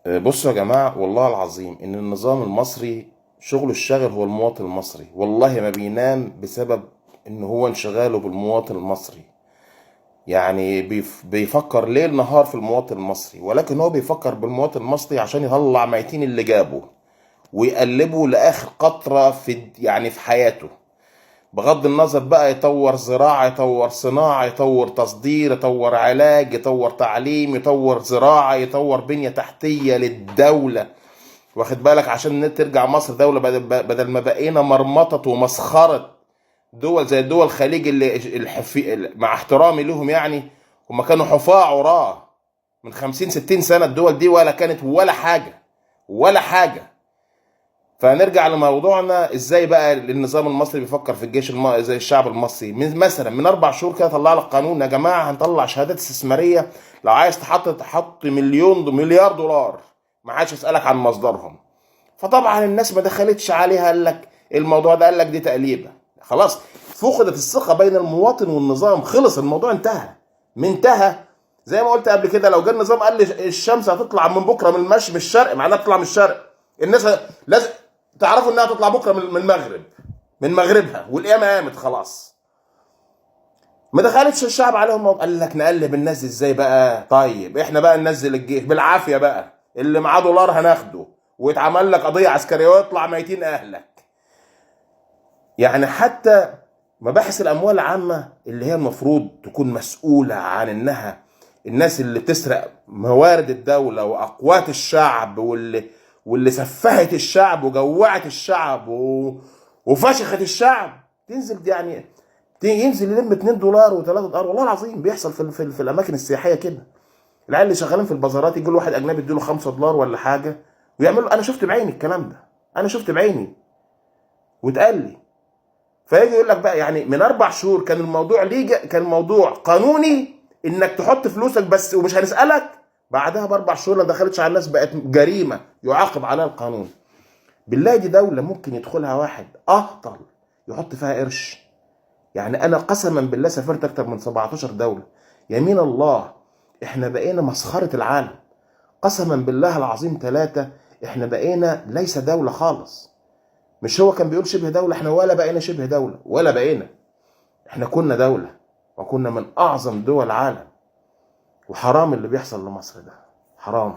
بصوا يا جماعة، والله العظيم إن النظام المصري شغله الشاغل هو المواطن المصري. والله ما بينام بسبب إن هو انشغاله بالمواطن المصري. يعني بيفكر ليل نهار في المواطن المصري، ولكن هو بيفكر بالمواطن المصري عشان يطلع ميتين اللي جابه ويقلبه لآخر قطرة في حياته. بغض النظر بقى، يطور زراعة، يطور صناعة، يطور تصدير، يطور علاج، يطور تعليم، يطور زراعة، يطور بنية تحتية للدولة. واخد بالك؟ عشان ترجع مصر دولة، بدل ما بقينا مرمطة ومسخرة دول زي دول الخليج مع احترامي لهم يعني. هم كانوا حفاة عراة من 50 60 سنة. الدول دي ولا كانت ولا حاجة، ولا حاجة. فنرجع لموضوعنا. ازاي بقى النظام المصري بيفكر في زي الشعب المصري؟ مثلا من 4 شهور كده طلع لك قانون: يا جماعه هنطلع شهادات استثماريه، لو عايز تحط مليار دولار ما عادش يسالك عن مصدرهم. فطبعا الناس ما دخلتش عليها، قال لك الموضوع ده، قال لك دي تقليبه. خلاص، فقدت الثقه بين المواطن والنظام. خلص الموضوع، انتهى. زي ما قلت قبل كده، لو جه النظام قال لي الشمس هتطلع من بكره من الشرق، معناها تطلع من الشرق. الناس لازم تعرفوا انها تطلع بكره من المغرب، من مغربها، والقيامه قامت خلاص. ما دخلتش الشعب عليهم. قال لك نقلب الناس دي ازاي بقى؟ طيب احنا بقى ننزل الجيش بالعافيه بقى، اللي معاه دولار هناخده، ويتعمل لك قضيه عسكريه ويطلع ميتين اهلك. يعني حتى مباحث الاموال العامه اللي هي المفروض تكون مسؤوله عن انها الناس اللي بتسرق موارد الدوله واقوات الشعب، واللي سفهت الشعب وجوعت الشعب وفشخت الشعب، تنزل يعني ينزل يلم 2 دولار و3 دولار. والله العظيم بيحصل في الاماكن السياحيه كده. العيال اللي شغالين في البازارات يجي له واحد اجنبي يديله 5 دولار ولا حاجه ويعمل له. انا شفت بعيني الكلام ده، انا شفت بعيني واتقال لي. فيجي يقول لك بقى يعني من 4 شهور كان الموضوع كان موضوع قانوني انك تحط فلوسك بس ومش هنسالك. بعدها ب4 شهور ما دخلتش على الناس، بقت جريمه يعاقب عليها القانون. بالله دي دوله ممكن يدخلها واحد اهطل يحط فيها قرش؟ يعني انا قسما بالله سافرت اكتر من 17 دوله. يمين الله احنا بقينا مسخره العالم. قسما بالله العظيم 3، احنا بقينا ليس دوله خالص. مش هو كان بيقول شبه دولة؟ احنا ولا بقينا شبه دولة ولا بقينا. احنا كنا دولة وكنا من اعظم دول العالم. وحرام اللي بيحصل لمصر ده، حرام.